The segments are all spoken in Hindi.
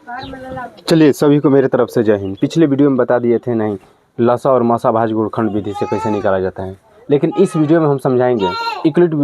चलिए सभी को मेरे तरफ से जय हिंद। पिछले वीडियो में बता दिए थे नहीं लसा और मसा भाज्य गुणनखंड विधि से कैसे निकाला जाता है, लेकिन इस वीडियो में हम समझाएंगे यूक्लिड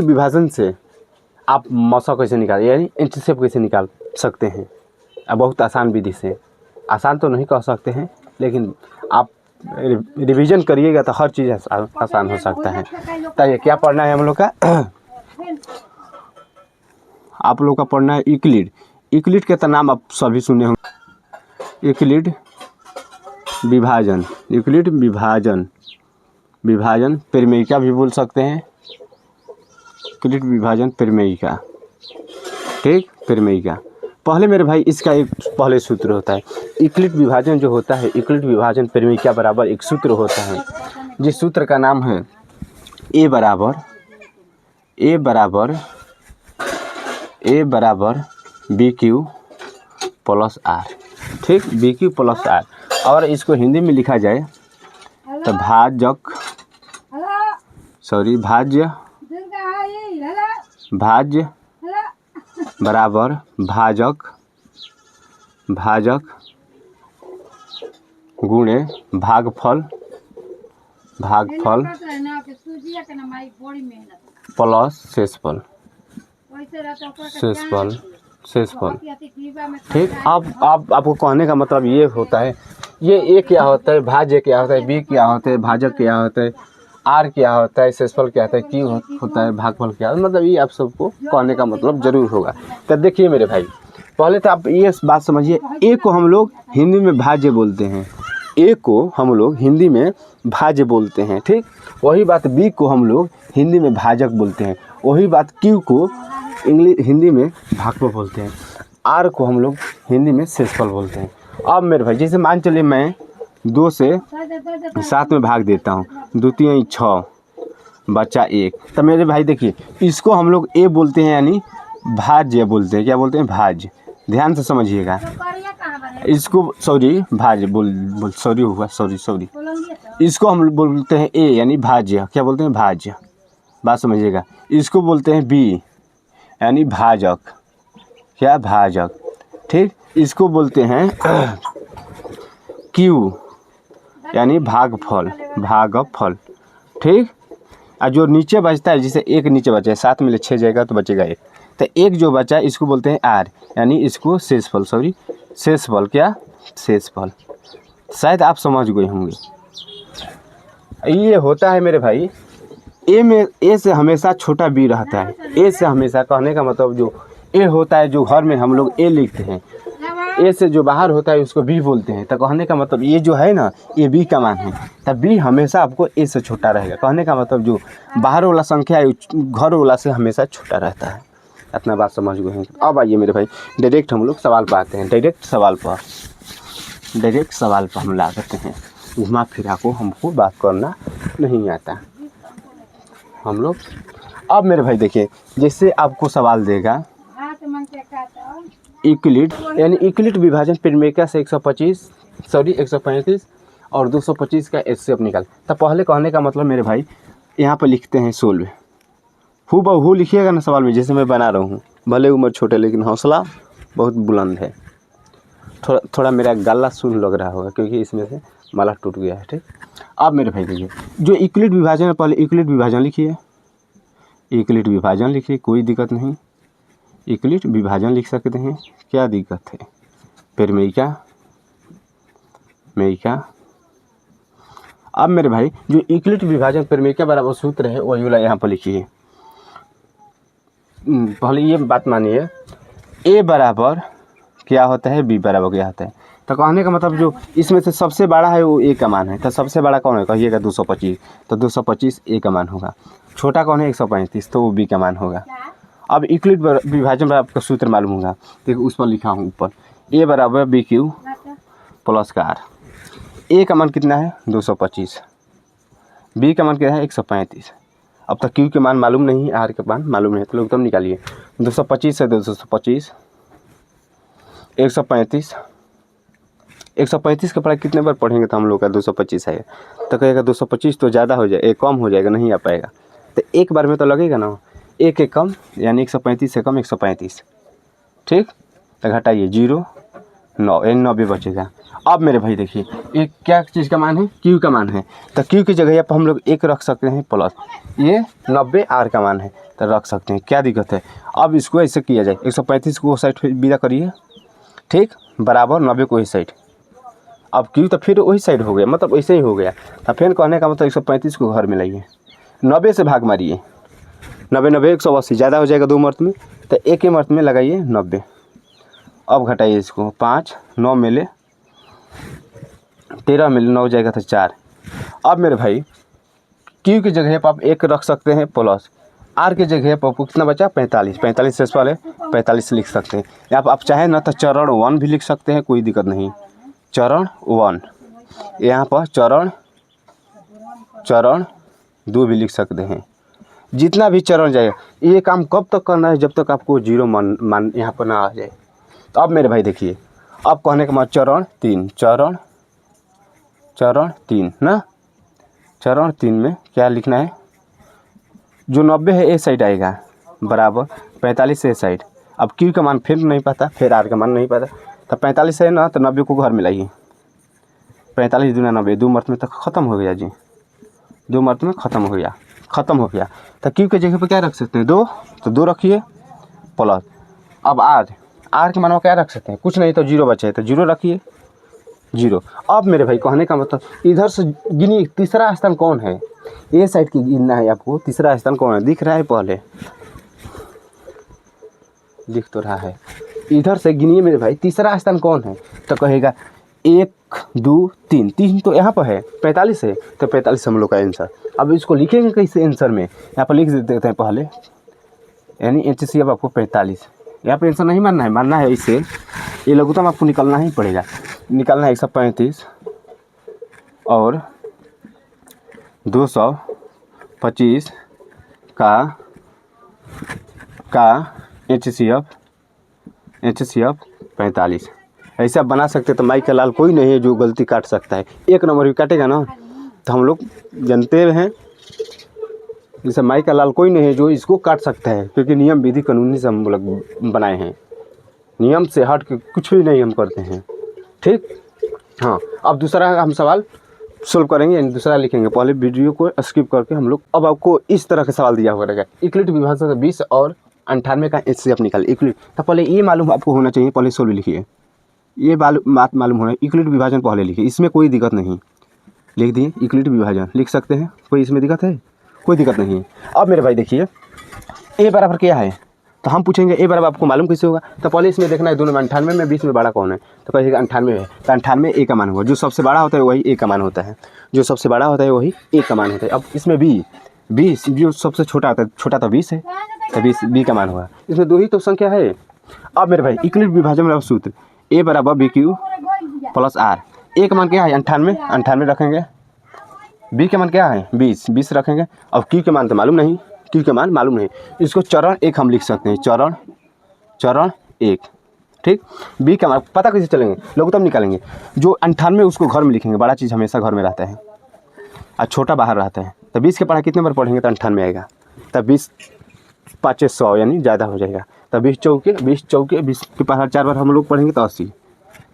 विभाजन से आप मसा कैसे निकाल यानी इंटरसेप्ट कैसे निकाल सकते हैं। अब बहुत आसान विधि से, आसान तो नहीं कह सकते हैं लेकिन आप रिवीजन करिएगा तो हर चीज़ आसान हो सकता है। तो ये क्या पढ़ना है हम लोग का आप लोग का पढ़ना है यूक्लिड के तो नाम आप सभी सुने होंगे। यूक्लिड विभाजन प्रमेयिका भी बोल सकते हैं। यूक्लिड विभाजन प्रमेयिका, ठीक, प्रमेयिका। पहले मेरे भाई इसका एक पहले सूत्र होता है। यूक्लिड विभाजन जो होता है, यूक्लिड विभाजन प्रमेयिका बराबर एक सूत्र होता है जिस सूत्र का नाम है ए बराबर बी क्यू प्लस आर, ठीक, बी क्यू प्लस आर। और इसको हिंदी में लिखा जाए तो भाज्य बराबर भाजक गुणे भागफल प्लस शेषफल, ठीक। अब आपको कहने का मतलब ये होता है, ये ए क्या होता है, भाज्य क्या होता है, बी क्या होता है, भाजक क्या होता है, आर क्या होता है, शेषफल क्या होता है, क्यू होता है, भागफल क्या होता है, मतलब ये आप सबको कहने का मतलब जरूर होगा। तो देखिए मेरे भाई, पहले तो आप ये बात समझिए, ए को हम लोग हिंदी में भाज्य बोलते हैं, ठीक। वही बात बी को हम लोग हिंदी में भाजक बोलते हैं, वही बात क्यू को हिंदी में भागफल बोलते हैं, आर को हम लोग हिंदी में शेषफल बोलते हैं। अब मेरे भाई जैसे मान चलिए मैं 2 से 7 में भाग देता हूँ, 2 3 6 बचा 1। तो मेरे भाई देखिए इसको हम लोग ए बोलते हैं यानी भाज्य बोलते हैं। क्या बोलते हैं? भाज्य। ध्यान से समझिएगा इसको, सॉरी इसको हम बोलते हैं ए यानी भाज्य। क्या बोलते हैं? भाज्य। बात समझिएगा। इसको बोलते हैं बी यानी भाजक। क्या? भाजक, ठीक। इसको बोलते हैं क्यू यानी भागफल, ठीक। और जो नीचे बचता है, जैसे एक नीचे बचा है, 7 में 6 जाएगा तो बचेगा 1, तो एक जो बचा है इसको बोलते हैं आर यानी इसको शेषफल, शेषफल। क्या? शेषफल। शायद आप समझ गए होंगे। ये होता है मेरे भाई, ए से हमेशा छोटा बी रहता है। ए से हमेशा, कहने का मतलब जो ए होता है, जो घर में हम लोग ए लिखते हैं, ए से जो बाहर होता है उसको बी बोलते हैं। तो कहने का मतलब ये जो है ना, ये बी का मान है, तब बी हमेशा आपको ए से छोटा रहेगा। कहने का मतलब जो बाहर वाला संख्या है घर वाला से हमेशा छोटा रहता है। इतना बात समझ गए हैं। अब आइए मेरे भाई डायरेक्ट हम लोग सवाल पर आते हैं। डायरेक्ट सवाल पर हम ला देते हैं। घुमा फिरा को हमको बात करना नहीं आता हम लोग। अब मेरे भाई देखिए, जैसे आपको सवाल देगा यूक्लिड यानी यूक्लिड विभाजन प्रमेयिका से 135 और 225 का एचसीएफ निकाल। तो पहले कहने का मतलब मेरे भाई यहाँ पर लिखते हैं 16। हूबहू लिखिएगा ना सवाल में, जैसे मैं बना रहा हूँ। भले उम्र छोटे लेकिन हौसला बहुत बुलंद है। थोड़ा मेरा गला सुन लग रहा होगा क्योंकि इसमें से माला टूट गया है, ठीक। अब मेरे भाई देखिए, जो यूक्लिड विभाजन है, पहले यूक्लिड विभाजन लिखिए, कोई दिक्कत नहीं। यूक्लिड विभाजन लिख सकते हैं, क्या दिक्कत है। प्रमेयिका। अब मेरे भाई जो यूक्लिड विभाजन प्रमेयिका बराबर सूत्र है वही वाला यहाँ पर लिखिए। पहले ये बात मानिए, ए बराबर क्या होता है, बी बराबर क्या होता है। तो कहने का मतलब जो इसमें से सबसे बड़ा है वो ए का मान है। तो सबसे बड़ा कौन है? कहिएगा 225, तो 225 ए का मान होगा। छोटा कौन है? 135, तो वो बी का मान होगा। अब यूक्लिड विभाजन पर आपका सूत्र मालूम होगा, देखो उस पर लिखा हूँ ऊपर, ए बराबर बी क्यू प्लस का आर। ए का मान कितना है? 225। बी का मान क्या है? 135। अब तक क्यू के मान मालूम नहीं है, आर के मान मालूम है, तो लोग एकदम निकालिए। 225 से 225 135 का पढ़ाई कितने बार पढ़ेंगे तो हम लोग का 225 है। तो कहेगा 225 तो ज़्यादा हो जाए, कम हो जाएगा, नहीं आ पाएगा। तो एक बार में तो लगेगा ना, एक कम यानी 135 से कम 135, ठीक। तो घटाइए 0 9 यानी 90 बचेगा। अब मेरे भाई देखिए ये क्या चीज़ का मान है, क्यू का मान है, तो क्यू की जगह पर हम लोग 1 रख सकते हैं प्लस ये 90 आर का मान है तो रख सकते हैं, क्या दिक्कत है। अब इसको ऐसे किया जाए 135 को साइड विदा करिए, ठीक, बराबर 90 को इस साइड। अब क्यू तो फिर वही साइड हो गया, मतलब ऐसे ही हो गया। तो फिर कहने का मतलब 135 को घर में लाइए, 90 से भाग मारिए, 90 90 180 ज़्यादा हो जाएगा 2 मर्त में, तो एक ही मर्त में लगाइए 90। अब घटाइए इसको 5 9 मिले 13 मिले 9 जाएगा तो 4। अब मेरे भाई क्यू की जगह पर आप 1 रख सकते हैं प्लस आर की जगह पर आपको कितना बचा 45, 45 से पहले 45 लिख सकते हैं। या आप चाहें ना तो चरण 1 भी लिख सकते हैं, कोई दिक्कत नहीं, चरण 1। यहाँ पर चरण 2 भी लिख सकते हैं, जितना भी चरण जाएगा। ये काम कब तक करना है, जब तक आपको 0 मान यहाँ पर ना आ जाए। तो अब मेरे भाई देखिए, अब कहने का मतलब चरण 3 ना, चरण 3 में क्या लिखना है, जो 90 है ए साइड आएगा बराबर 45 से ए साइड। अब क्यू का मान फिर नहीं पता, फिर आर का मान नहीं पता, तो 45 है ना, तो 90 को घर में लाइए, 45 दूना 90, 2 मर्त में तो ख़त्म हो गया जी, 2 मर्त में ख़त्म हो गया। तो क्यू की जगह पर क्या रख सकते हैं 2, तो 2 रखिए प्लस। अब आर के मान क्या रख सकते हैं, कुछ नहीं तो 0 बचे तो 0 रखिए 0। अब मेरे भाई कहने का मतलब इधर से गिनिए तीसरा स्थान कौन है, ए साइड की गिनना है आपको, तीसरा स्थान कौन है, दिख रहा है, पहले दिख तो रहा है, इधर से गिनिए मेरे भाई तीसरा स्थान कौन है। तो कहेगा 1 2 3 तो यहाँ पर है, 45 है, तो 45 हम लोग का आंसर। अब इसको लिखेंगे कैसे आंसर में, यहाँ पर लिख देते हैं पहले, यानी HCF आपको 45, यहाँ पर आंसर नहीं मानना है इससे, ये लघुत्तम आपको निकालना ही पड़ेगा, निकालना है 135 और 225 का HCF 45। ऐसा बना सकते, तो माई का लाल कोई नहीं है जो गलती काट सकता है, 1 नंबर भी काटेगा ना तो हम लोग जानते हैं, जैसे माई का लाल कोई नहीं है जो इसको काट सकता है, क्योंकि नियम विधि कानूनी से हम लोग बनाए हैं, नियम से हट के कुछ भी नहीं हम करते हैं, ठीक। हाँ, अब दूसरा हम सवाल सोल्व करेंगे, यानी दूसरा लिखेंगे, पहले वीडियो को स्किप करके हम लोग। अब आपको इस तरह का सवाल दिया हुआ रहेगा, यूक्लिड विभाजन से 20 और 98 का HCF निकाल यूक्लिड। तो पहले ये मालूम आपको होना चाहिए, पहले सोल्व लिखिए, ये बात मालूम होना, यूक्लिड विभाजन पहले लिखिए, इसमें कोई दिक्कत नहीं, लिख दिए यूक्लिड विभाजन लिख सकते हैं, कोई इसमें दिक्कत है, कोई दिक्कत नहीं है। अब मेरे भाई देखिए ए बराबर क्या है, तो हम पूछेंगे ए बराबर आपको मालूम कैसे होगा, तो पहले इसमें देखना है दोनों में 98 में 20 में बड़ा कौन है, तो कहिएगा 98 है, तो 98 ए का मान होगा, जो सबसे बड़ा होता है वही ए का मान होता है, जो सबसे बड़ा होता है वही ए का मान होता है। अब इसमें 20 जो सबसे छोटा होता है, छोटा तो 20 है, तो 20 बी का मान होगा, इसमें 2 ही तो संख्या है। अब मेरे भाई यूक्लिड विभाजन में सूत्र ए बराबर BQ प्लस आर, ए का मान क्या है 98 रखेंगे, बी का मान क्या है 20 रखेंगे। अब क्यू के मान तो मालूम नहीं, क्यू के मान मालूम नहीं, इसको चरण 1 हम लिख सकते हैं, चरण 1, ठीक। बी का मान पता कैसे चलेंगे, लघुत्तम निकालेंगे, जो 98 उसको घर में लिखेंगे, बड़ा चीज़ हमेशा घर में रहता है और छोटा बाहर रहता है, तो 20 के पढ़ा कितने बार पढ़ेंगे तो 98 आएगा, तब 20 5 100 यानी ज़्यादा हो जाएगा, तब 20 चौके 20 के पढ़ा 4 बार हम लोग पढ़ेंगे तो 80,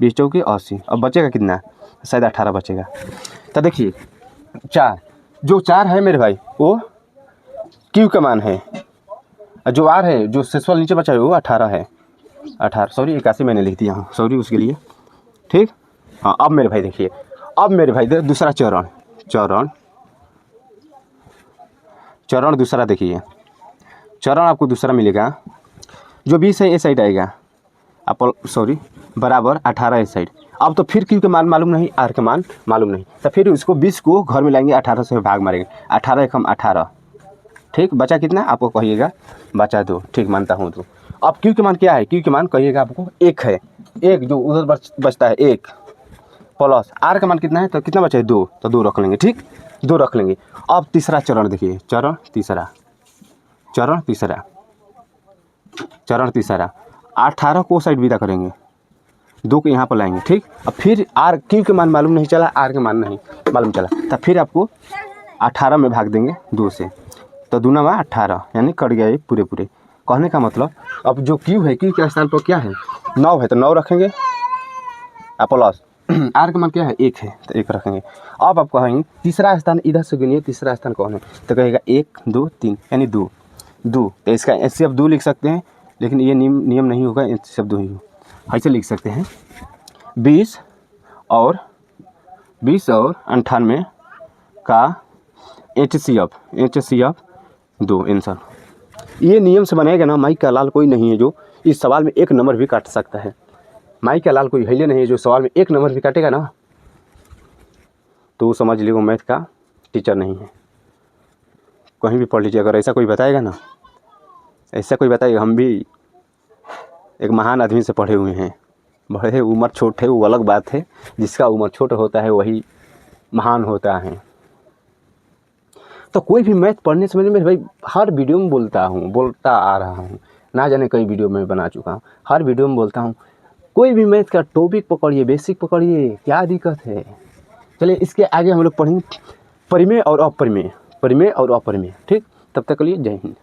20 चौके 80। अब बचेगा कितना, शायद 18 बचेगा। तो देखिए 4 है मेरे भाई वो क्यू का मान है, और जो आर है जो सेसवाल नीचे बचा है वो 18 है, 18 सॉरी 81 मैंने लिख दिया, सॉरी उसके लिए, ठीक। हाँ, अब मेरे भाई देखिए, अब मेरे भाई दूसरा चरण दूसरा देखिए, चरण आपको दूसरा मिलेगा, जो 20 है ए साइड आएगा, आप सॉरी बराबर 18 इस साइड। अब तो फिर क्यू के मान मालूम नहीं, आर का मान मालूम नहीं, तो फिर उसको 20 को घर में लाएंगे, 18 से भाग मारेंगे, 18 1 18, ठीक। बचा कितना आपको कहिएगा, बचा 2, ठीक मानता हूँ 2। अब क्यू के मान क्या है, क्यू के मान कहिएगा आपको 1 है, 1 जो उधर बचता है 1 प्लस आर का मान कितना है, तो कितना बचा है 2, तो 2 रख लेंगे, ठीक 2 रख लेंगे। अब तीसरा चरण देखिए, चरण तीसरा 18 को साइड विदा करेंगे, 2 को यहाँ पर लाएंगे, ठीक। अब फिर आर क्यू के मान मालूम नहीं चला, आर के मान नहीं मालूम चला, तो फिर आपको 18 में भाग देंगे 2 से, तो 2 में 18 यानी कट गया ये पूरे, कहने का मतलब अब जो क्यू है, क्यू के स्थान पर क्या है 9 है तो 9 रखेंगे, प्लस आर का मान क्या है 1 है तो 1 रखेंगे। अब आप कहेंगे तीसरा स्थान इधर से गिनिए, तीसरा स्थान कौन है तो कहेगा 1 2 3 यानी 2 2, तो इसका ऐसे आप 2 लिख सकते हैं, लेकिन ये नियम नहीं होगा, इससे अब 2 ही हो। ऐसे लिख सकते हैं 20 और 98 का HCF 2 आंसर। ये नियम से बनाएगा ना, माई का लाल कोई नहीं है जो इस सवाल में 1 नंबर भी काट सकता है। माई का लाल कोई हिले नहीं है जो सवाल में 1 नंबर भी काटेगा ना, तो वो समझ लीजिए वो मैथ का टीचर नहीं है। कहीं भी पढ़ लीजिए, अगर ऐसा कोई बताएगा ना, ऐसा कोई बताएगा, हम भी एक महान आदमी से पढ़े हुए हैं, बड़े उम्र छोट है वो अलग बात है, जिसका उम्र छोटा होता है वही महान होता है। तो कोई भी मैथ पढ़ने से पहले मैं भाई हर वीडियो में बोलता आ रहा हूँ, ना जाने कई वीडियो में बना चुका हूँ, हर वीडियो में बोलता हूँ, कोई भी मैथ का टॉपिक पकड़िए, बेसिक पकड़िए, क्या दिक्कत है। चलिए इसके आगे हम लोग पढ़ेंगे परिमेय और अपरिमेय, परिमेय और अपरिमेय। ठीक, तब तक के लिए जय हिंद।